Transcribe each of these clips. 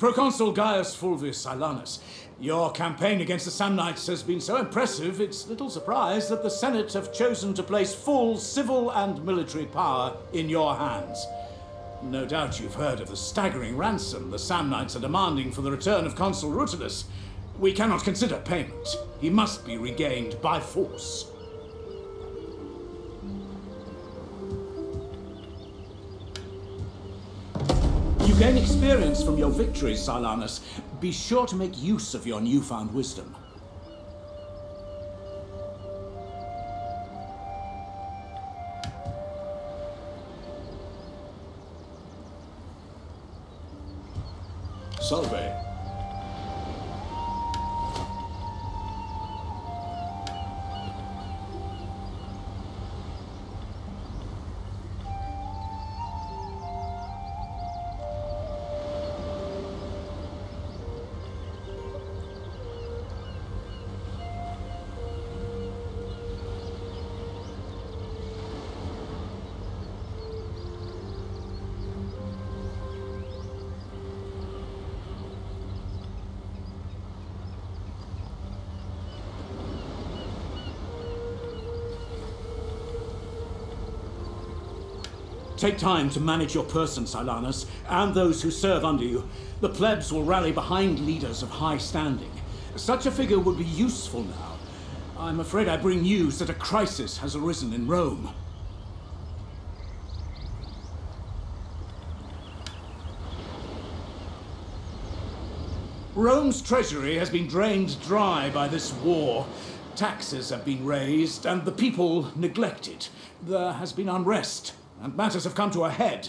Proconsul Gaius Fulvius Silanus, your campaign against the Samnites has been so impressive, it's little surprise that the Senate have chosen to place full civil and military power in your hands. No doubt you've heard of the staggering ransom the Samnites are demanding for the return of Consul Rutilus. We cannot consider payment. He must be regained by force. You gain experience from your victories, Silanus. Be sure to make use of your newfound wisdom. Salve. Take time to manage your person, Silanus, and those who serve under you. The plebs will rally behind leaders of high standing. Such a figure would be useful now. I'm afraid I bring news that a crisis has arisen in Rome. Rome's treasury has been drained dry by this war. Taxes have been raised, and the people neglected. There has been unrest, and matters have come to a head.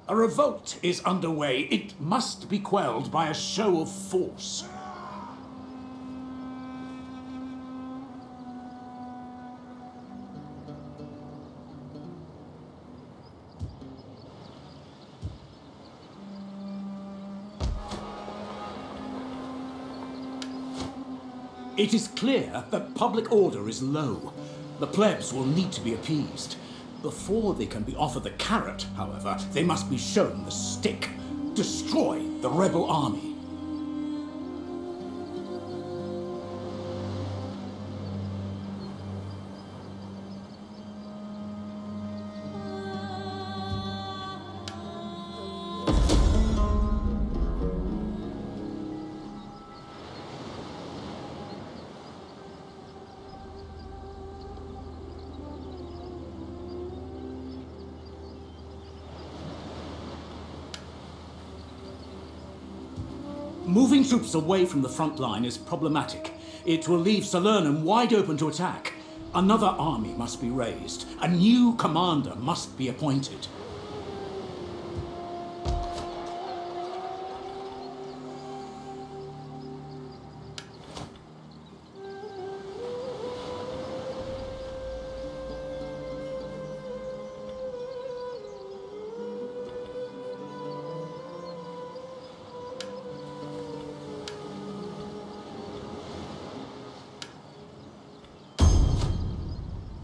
A revolt is underway. It must be quelled by a show of force. It is clear that public order is low. The plebs will need to be appeased. Before they can be offered the carrot, however, they must be shown the stick. Destroy the rebel army. Moving troops away from the front line is problematic. It will leave Salernum wide open to attack. Another army must be raised. A new commander must be appointed.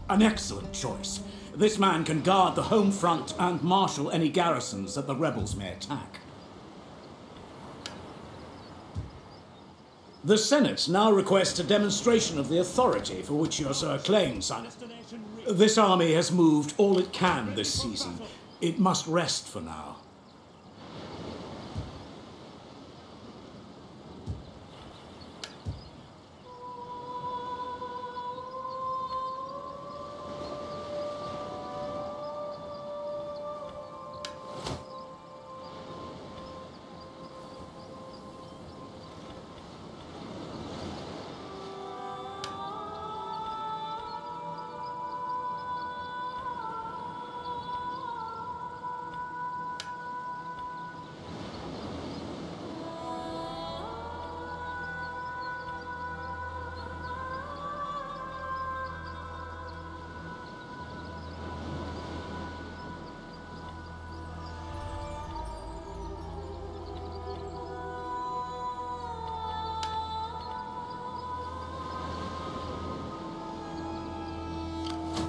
An excellent choice. This man can guard the home front and marshal any garrisons that the rebels may attack. The Senate now requests a demonstration of the authority for which you are so acclaimed, Silanus. This army has moved all it can this season. It must rest for now.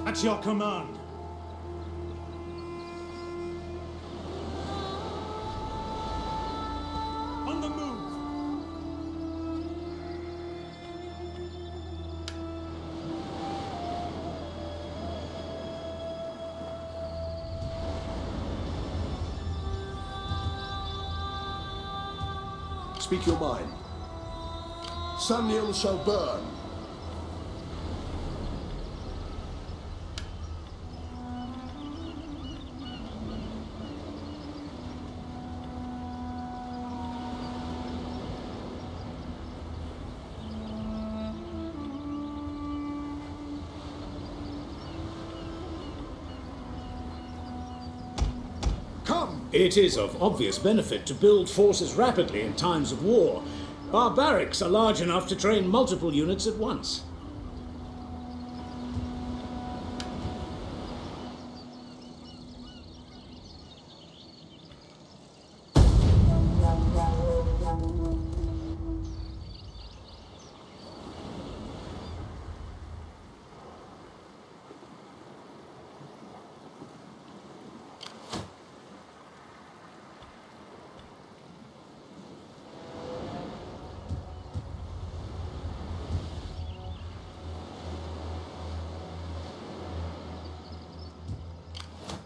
At your command. On the move. Speak your mind. Samnium shall burn. It is of obvious benefit to build forces rapidly in times of war. Our barracks are large enough to train multiple units at once.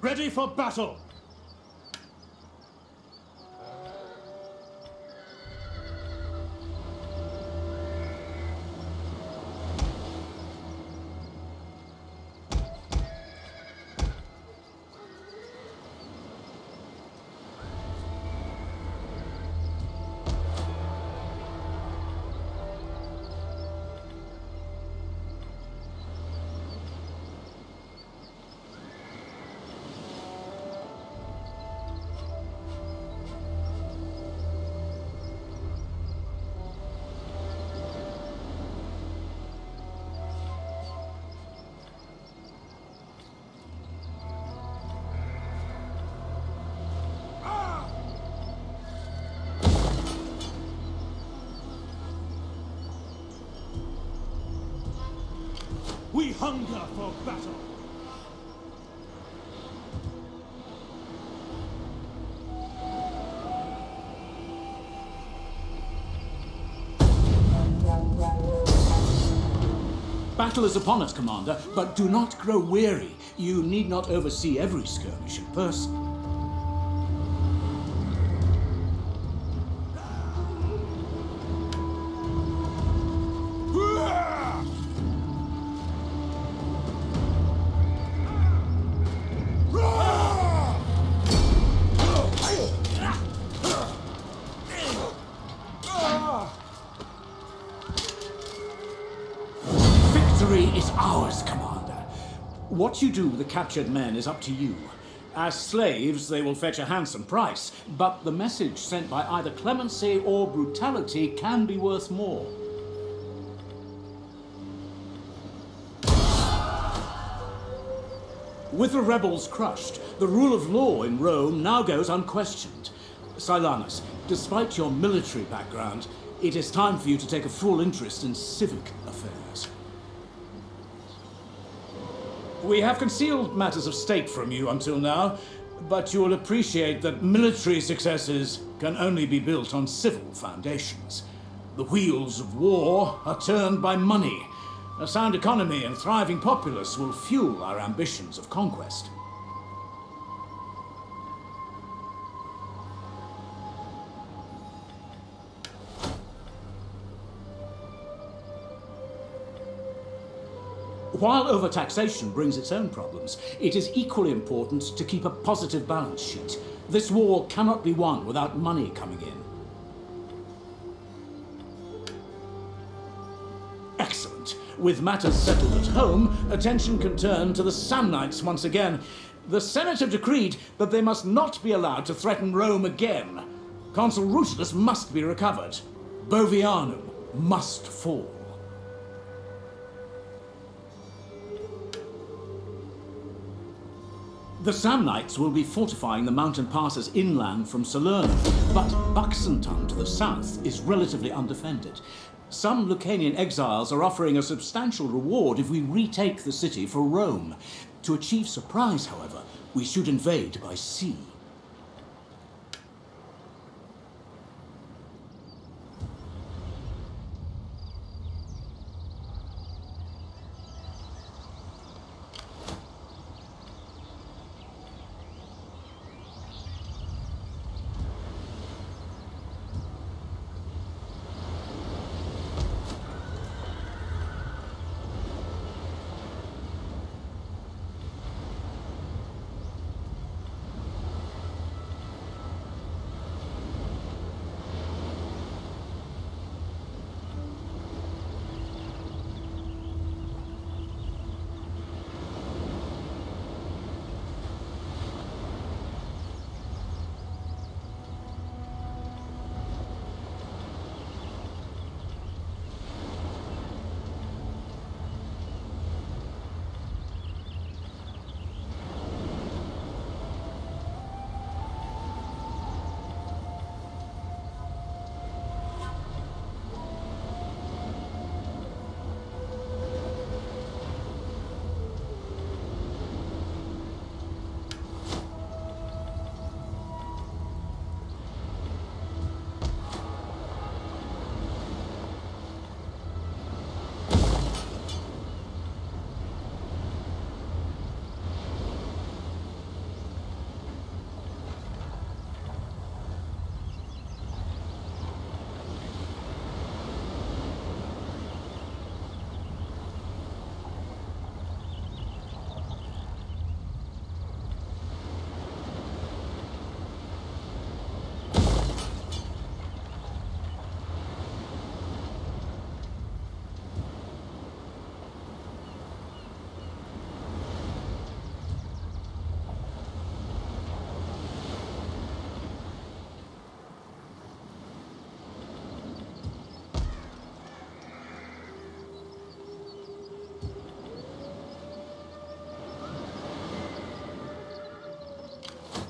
Ready for battle! We hunger for battle! Battle is upon us, Commander, but do not grow weary. You need not oversee every skirmish in person. Is ours, Commander. What you do with the captured men is up to you. As slaves, they will fetch a handsome price, but the message sent by either clemency or brutality can be worth more. With the rebels crushed, the rule of law in Rome now goes unquestioned. Silanus, despite your military background, it is time for you to take a full interest in civic affairs. We have concealed matters of state from you until now, but you will appreciate that military successes can only be built on civil foundations. The wheels of war are turned by money. A sound economy and thriving populace will fuel our ambitions of conquest. While overtaxation brings its own problems, it is equally important to keep a positive balance sheet. This war cannot be won without money coming in. Excellent. With matters settled at home, attention can turn to the Samnites once again. The Senate have decreed that they must not be allowed to threaten Rome again. Consul Rutilius must be recovered. Bovianum must fall. The Samnites will be fortifying the mountain passes inland from Salernum, but Buxentum to the south is relatively undefended. Some Lucanian exiles are offering a substantial reward if we retake the city for Rome. To achieve surprise, however, we should invade by sea.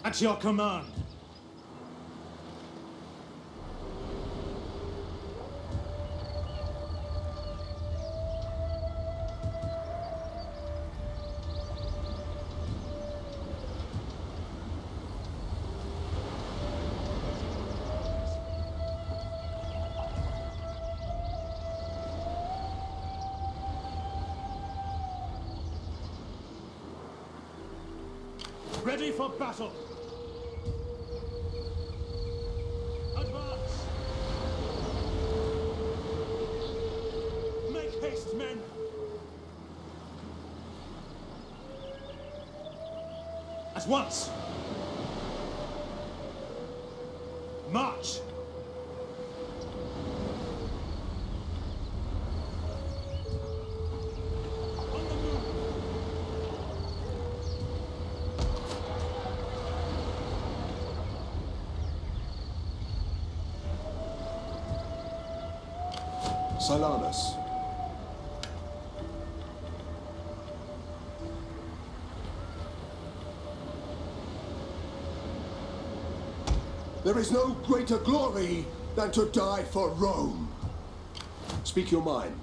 At your command. Ready for battle! Advance! Make haste, men! At once! March! Silanus. There is no greater glory than to die for Rome. Speak your mind.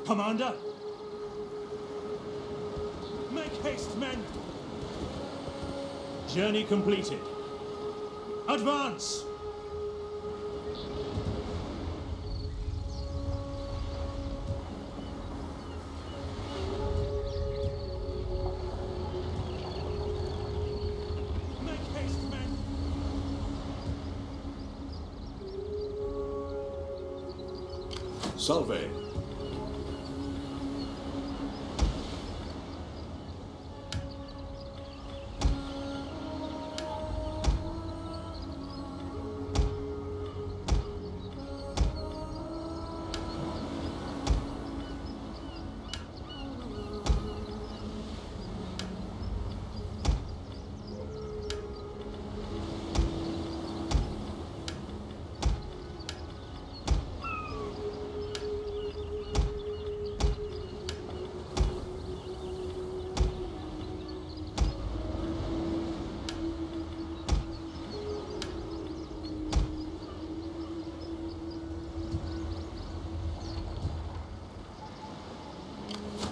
Commander! Make haste, men! Journey completed. Advance! Make haste, men! Salve.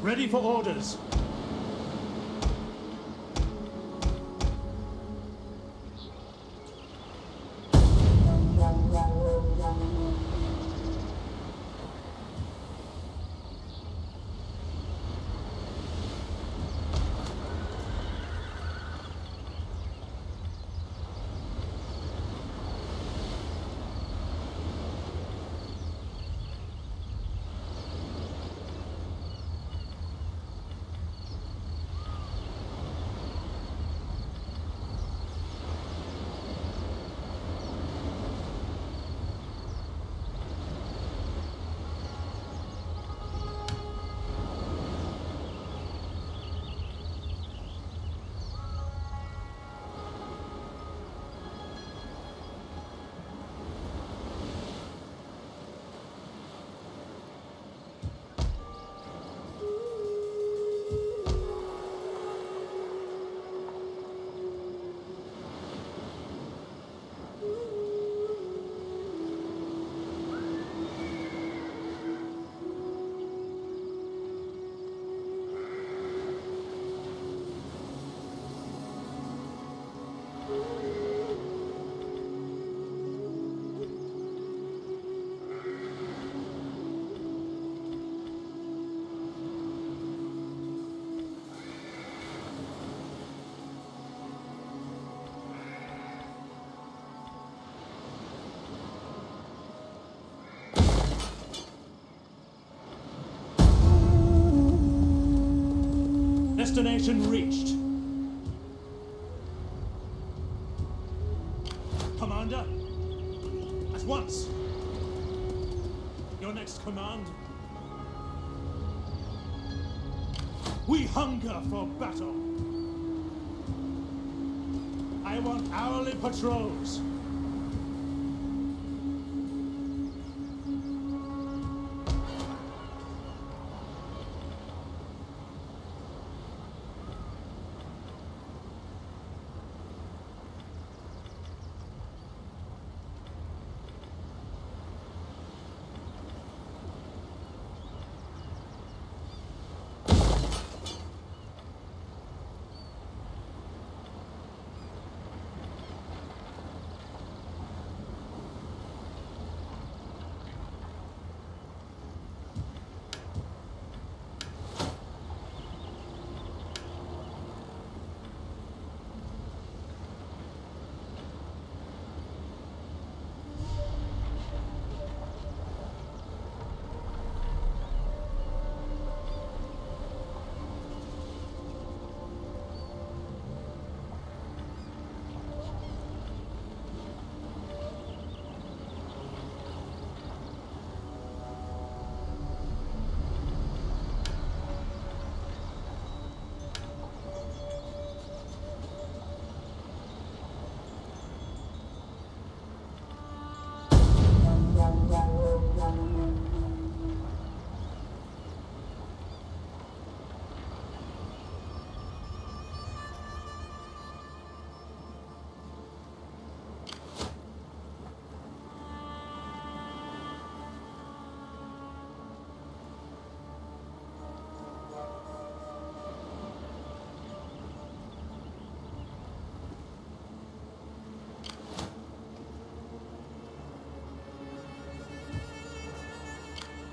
Ready for orders. Destination reached. Commander, at once. Your next command. We hunger for battle. I want hourly patrols.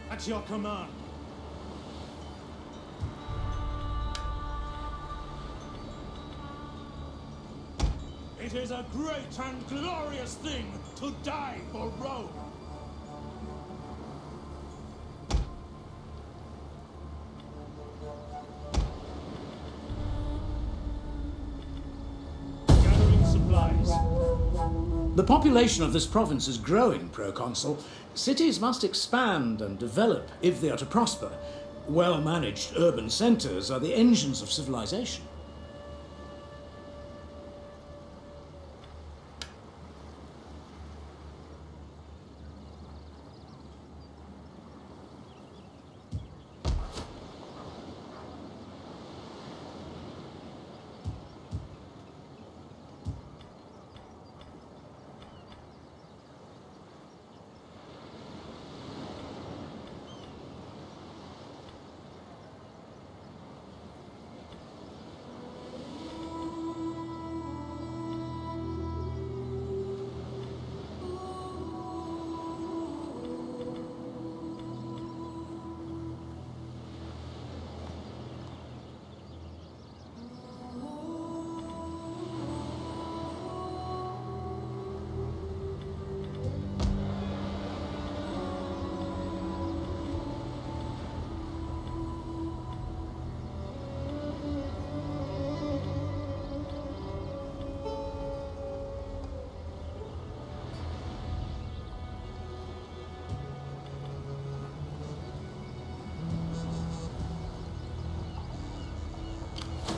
At your command. It is a great and glorious thing to die for Rome. Gathering supplies. The population of this province is growing, Proconsul. Cities must expand and develop if they are to prosper. Well-managed urban centres are the engines of civilization.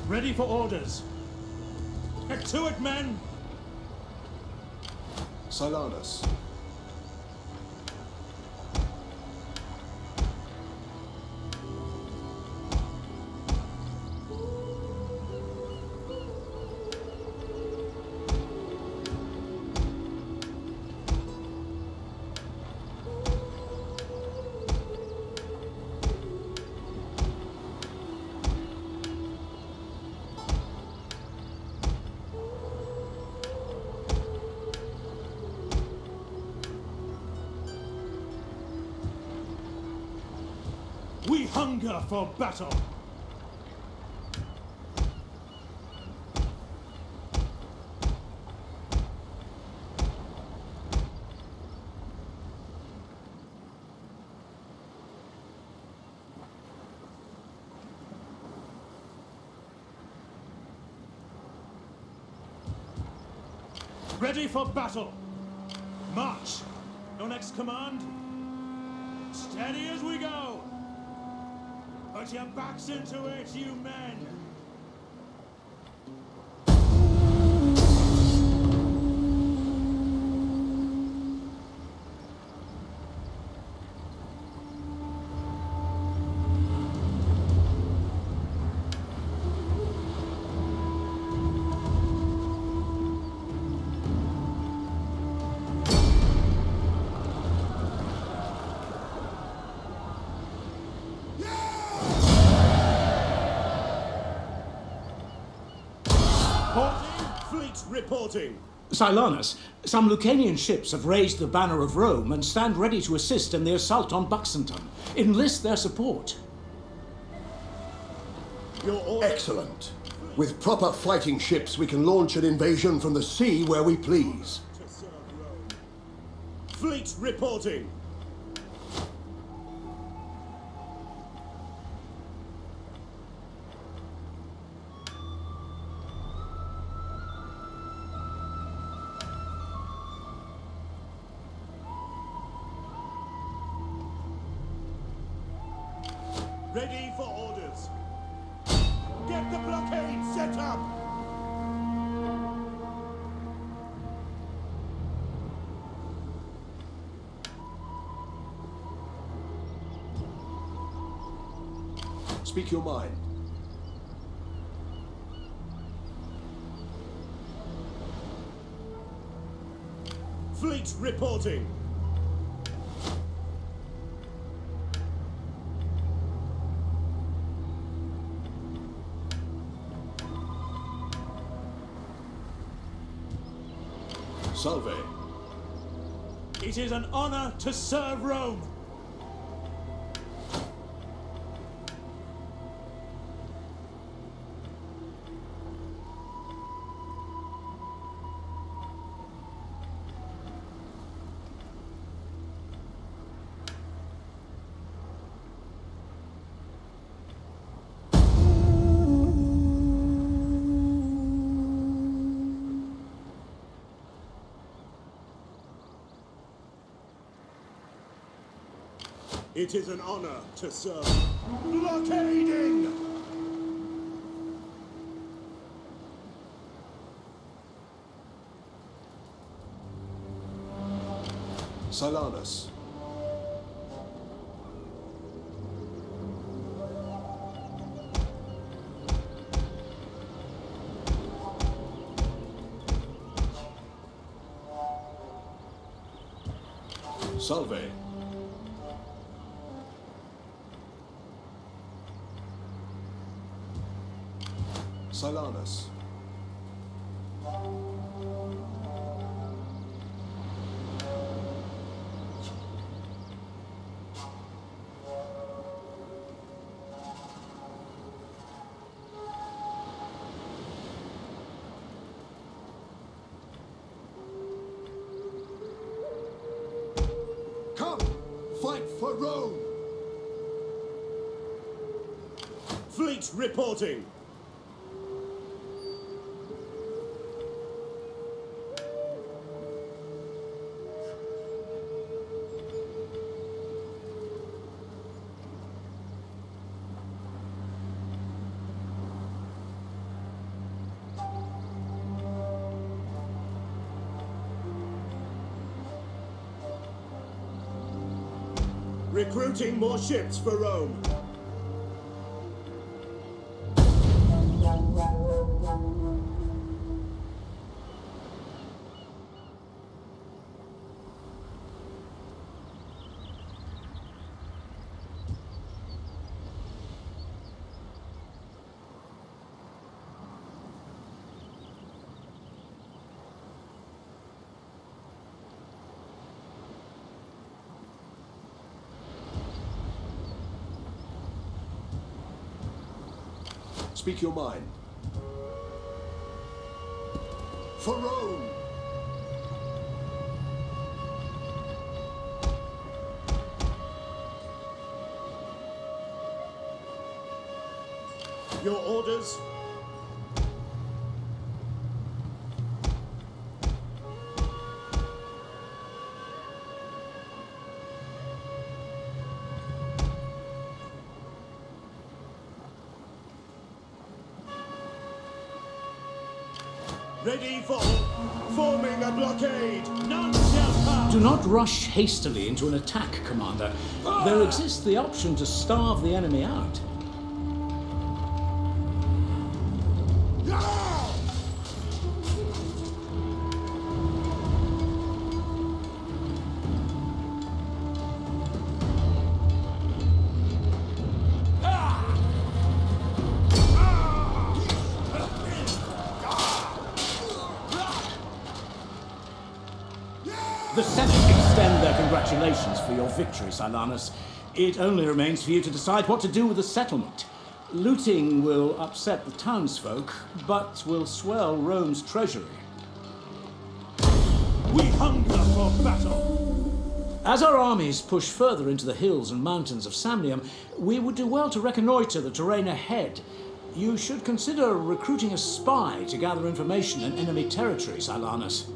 Ready for orders. Get to it, men! Silanus. We hunger for battle. Ready for battle. March. Your next command? Steady as we go. Got your backs into it, you men! Fleet reporting! Silanus, some Lucanian ships have raised the banner of Rome and stand ready to assist in the assault on Buxentum. Enlist their support. Your order. Excellent. With proper fighting ships, we can launch an invasion from the sea where we please. To serve Rome. Fleet reporting! Ready for orders. Get the blockade set up! Speak your mind. Fleet reporting! Salve. It is an honor to serve Rome! It is an honor to serve. Blockading! Silanus. Salve. Silanus. Come, fight for Rome! Fleet reporting! Recruiting more ships for Rome. Speak your mind. For Rome! Your orders? Ready for forming a blockade. None shall pass. Do not rush hastily into an attack, Commander. There exists the option to starve the enemy out. The Senate extend their congratulations for your victory, Silanus. It only remains for you to decide what to do with the settlement. Looting will upset the townsfolk, but will swell Rome's treasury. We hunger for battle. As our armies push further into the hills and mountains of Samnium, we would do well to reconnoiter the terrain ahead. You should consider recruiting a spy to gather information in enemy territory, Silanus.